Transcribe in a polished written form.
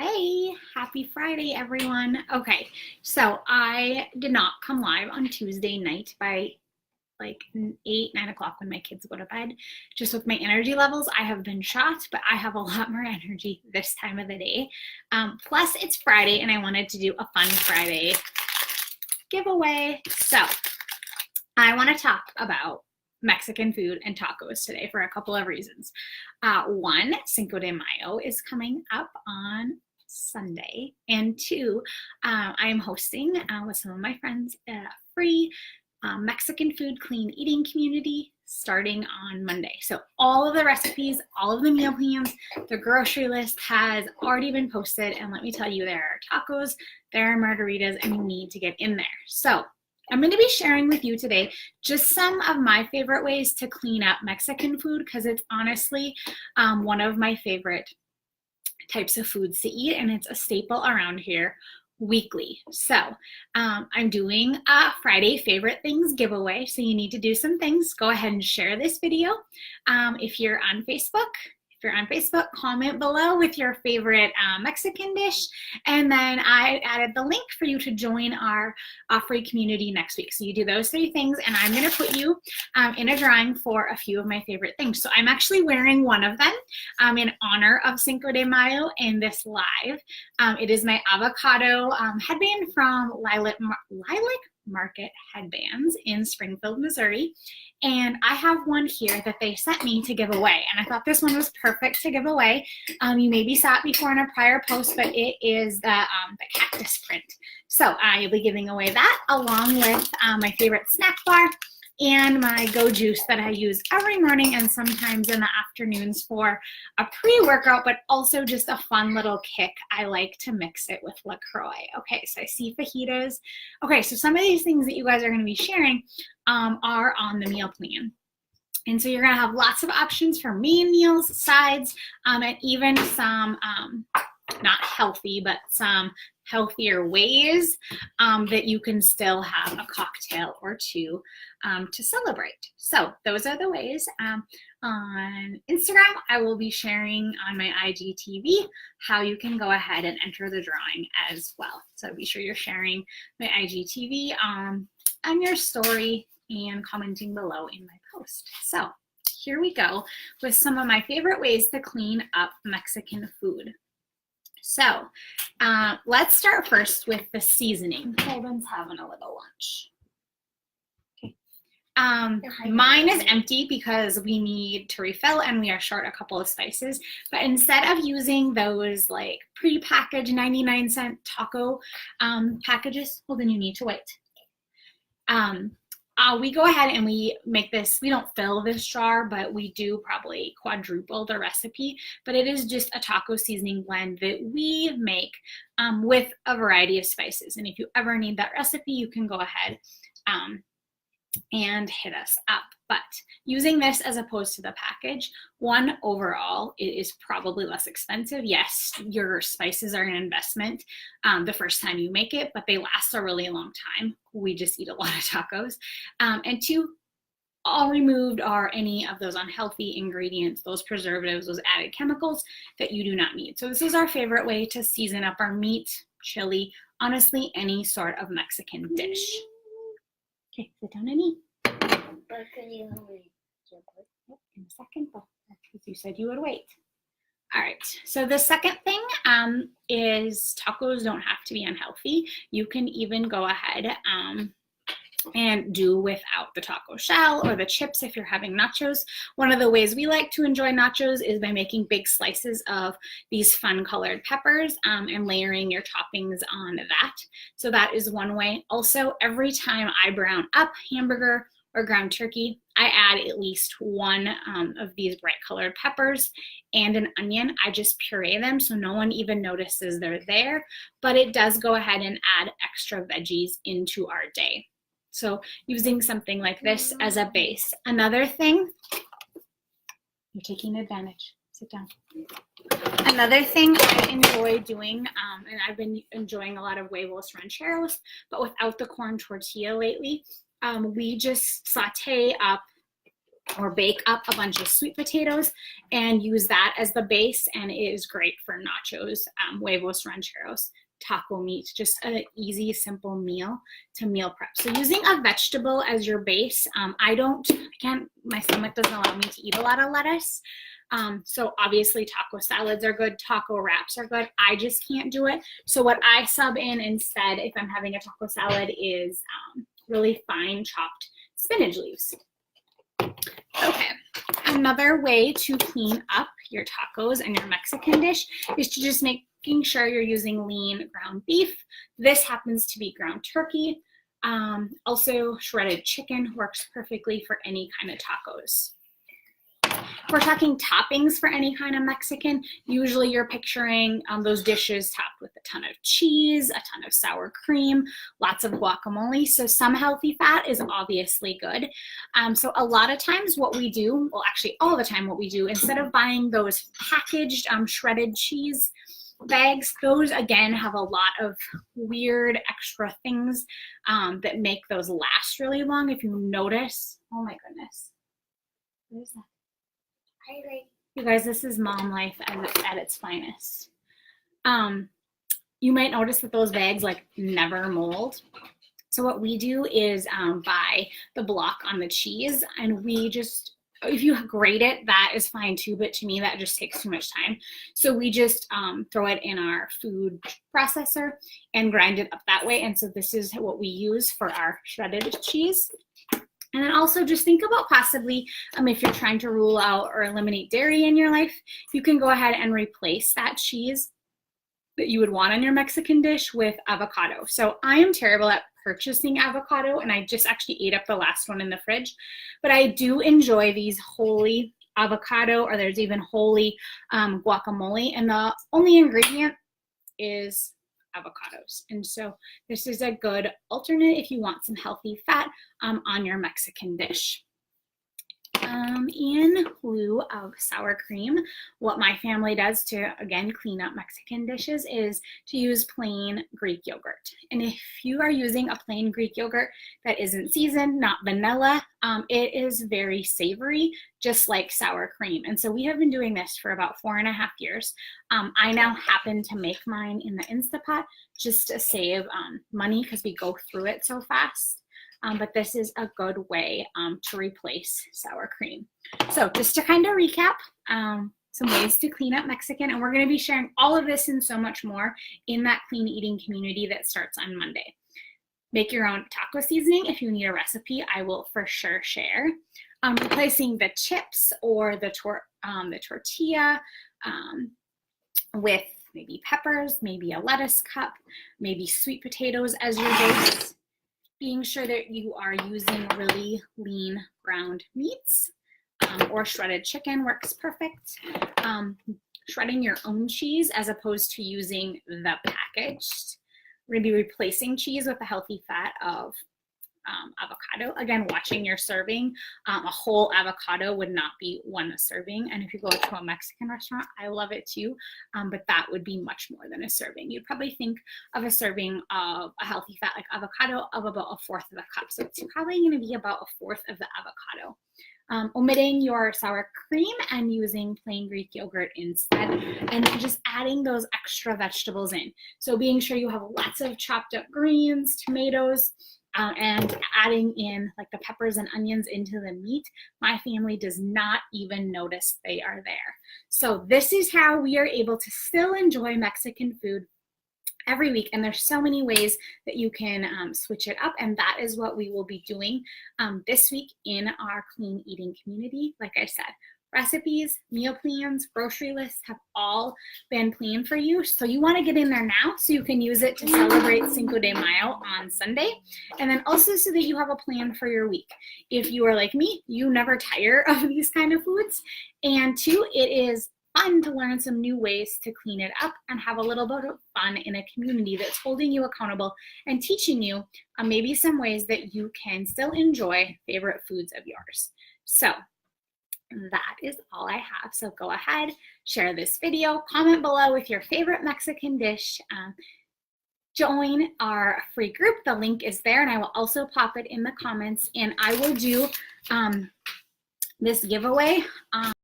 Hey, happy Friday, everyone. Okay, so I did not come live on Tuesday night by like 8, 9 o'clock when my kids go to bed. Just with my energy levels, I have been shot, but I have a lot more energy this time of the day. Plus, it's Friday, and I wanted to do a fun Friday giveaway. So I want to talk about Mexican food and tacos today for a couple of reasons. One, Cinco de Mayo is coming up on Sunday, and two, I am hosting with some of my friends a free Mexican food clean eating community starting on Monday. So all of the recipes, all of the meal plans, the grocery list has already been posted, and let me tell you, there are tacos, there are margaritas, and you need to get in there. So I'm going to be sharing with you today just some of my favorite ways to clean up Mexican food, because it's honestly one of my favorite types of foods to eat, and it's a staple around here weekly. So I'm doing a Friday favorite things giveaway, so you need to do some things. Go ahead and share this video. If you're on Facebook, comment below with your favorite Mexican dish, and then I added the link for you to join our free community next week. So you do those 3 things, and I'm going to put you in a drawing for a few of my favorite things. So I'm actually wearing one of them in honor of Cinco de Mayo in this live. It is my avocado headband from Lilac Market Headbands in Springfield, Missouri. And I have one here that they sent me to give away, and I thought this one was perfect to give away. You maybe saw it before in a prior post, but it is the cactus print. So I'll be giving away that along with my favorite snack bar and my Go Juice that I use every morning and sometimes in the afternoons for a pre-workout, but also just a fun little kick. I like to mix it with LaCroix. Okay, so I see fajitas. Okay, so some of these things that you guys are going to be sharing are on the meal plan. And so you're going to have lots of options for main meals, sides, and even some not healthy, but some healthier ways that you can still have a cocktail or two to celebrate. So those are the ways. On Instagram, I will be sharing on my IGTV how you can go ahead and enter the drawing as well. So be sure you're sharing my IGTV on your story and commenting below in my post. So here we go with some of my favorite ways to clean up Mexican food. So let's start first with the seasoning. Holden's having a little lunch. Okay. Mine is empty because we need to refill and we are short a couple of spices. But instead of using those like pre-packaged 99-cent taco packages, well, then you need to wait. We go ahead and we make this, we don't fill this jar, but we do probably quadruple the recipe, but it is just a taco seasoning blend that we make with a variety of spices. And if you ever need that recipe, you can go ahead and hit us up. But using this as opposed to the package, one, overall, it is probably less expensive. Yes, your spices are an investment the first time you make it, but they last a really long time. We just eat a lot of tacos. And two, all removed are any of those unhealthy ingredients, those preservatives, those added chemicals that you do not need. So this is our favorite way to season up our meat, chili, honestly, any sort of Mexican dish. Okay, sit down and eat. But can you hurry? In a second, but because you said you would wait. All right, so the second thing is tacos don't have to be unhealthy. You can even go ahead and do without the taco shell or the chips if you're having nachos. One of the ways we like to enjoy nachos is by making big slices of these fun colored peppers and layering your toppings on that. So that is one way. Also, every time I brown up hamburger or ground turkey, I add at least one of these bright colored peppers and an onion. I just puree them so no one even notices they're there, but it does go ahead and add extra veggies into our day. So using something like this as a base. Another thing, you're taking advantage. Sit down. Another thing I enjoy doing, and I've been enjoying a lot of huevos rancheros, but without the corn tortilla lately, we just saute up or bake up a bunch of sweet potatoes and use that as the base, and it is great for nachos, huevos rancheros, taco meat, just an easy, simple meal to meal prep. So using a vegetable as your base, my stomach doesn't allow me to eat a lot of lettuce. So obviously taco salads are good, taco wraps are good. I just can't do it. So what I sub in instead, if I'm having a taco salad, is really fine chopped spinach leaves. Okay, another way to clean up your tacos and your Mexican dish is to just making sure you're using lean ground beef. This happens to be ground turkey. Also, shredded chicken works perfectly for any kind of tacos. If we're talking toppings for any kind of Mexican, usually you're picturing those dishes topped with a ton of cheese, a ton of sour cream, lots of guacamole. So some healthy fat is obviously good. So a lot of times what we do, well, actually all the time what we do, instead of buying those packaged shredded cheese bags, those again have a lot of weird extra things that make those last really long. If you notice, oh my goodness, what is that? You guys, this is mom life at its finest. You might notice that those bags like never mold. So what we do is buy the block on the cheese, and we just, if you grate it, that is fine too, but to me that just takes too much time. So we just throw it in our food processor and grind it up that way. And so this is what we use for our shredded cheese. And then also just think about possibly if you're trying to rule out or eliminate dairy in your life, you can go ahead and replace that cheese that you would want on your Mexican dish with avocado. So I am terrible at purchasing avocado, and I just actually ate up the last one in the fridge. But I do enjoy these wholly avocado, or there's even wholly guacamole, and the only ingredient is avocados. And so this is a good alternate if you want some healthy fat on your Mexican dish. In lieu of sour cream, what my family does to, again, clean up Mexican dishes is to use plain Greek yogurt. And if you are using a plain Greek yogurt that isn't seasoned, not vanilla, it is very savory, just like sour cream. And so we have been doing this for about 4.5 years. I now happen to make mine in the Instapot just to save money because we go through it so fast. But this is a good way to replace sour cream. So just to kind of recap, some ways to clean up Mexican, and we're going to be sharing all of this and so much more in that clean eating community that starts on Monday. Make your own taco seasoning. If you need a recipe, I will for sure share. Replacing the chips or the tortilla with maybe peppers, maybe a lettuce cup, maybe sweet potatoes as your base. Being sure that you are using really lean ground meats, or shredded chicken works perfect. Shredding your own cheese as opposed to using the packaged. We're going to be replacing cheese with a healthy fat of avocado. Again, watching your serving. A whole avocado would not be one serving. And if you go to a Mexican restaurant, I love it too. But that would be much more than a serving. You'd probably think of a serving of a healthy fat like avocado of about 1/4 of a cup. So it's probably going to be about 1/4 of the avocado. Omitting your sour cream and using plain Greek yogurt instead, and then just adding those extra vegetables in. So being sure you have lots of chopped up greens, tomatoes, and adding in like the peppers and onions into the meat. My family does not even notice they are there. So this is how we are able to still enjoy Mexican food every week, and there's so many ways that you can switch it up, and that is what we will be doing this week in our clean eating community. Like I said, recipes, meal plans, grocery lists have all been planned for you, so you want to get in there now so you can use it to celebrate Cinco de Mayo on Sunday, and then also so that you have a plan for your week. If you are like me, you never tire of these kind of foods, and two, it is fun to learn some new ways to clean it up and have a little bit of fun in a community that's holding you accountable and teaching you maybe some ways that you can still enjoy favorite foods of yours. So that is all I have. So go ahead, share this video, comment below with your favorite Mexican dish. Join our free group. The link is there, and I will also pop it in the comments, and I will do this giveaway.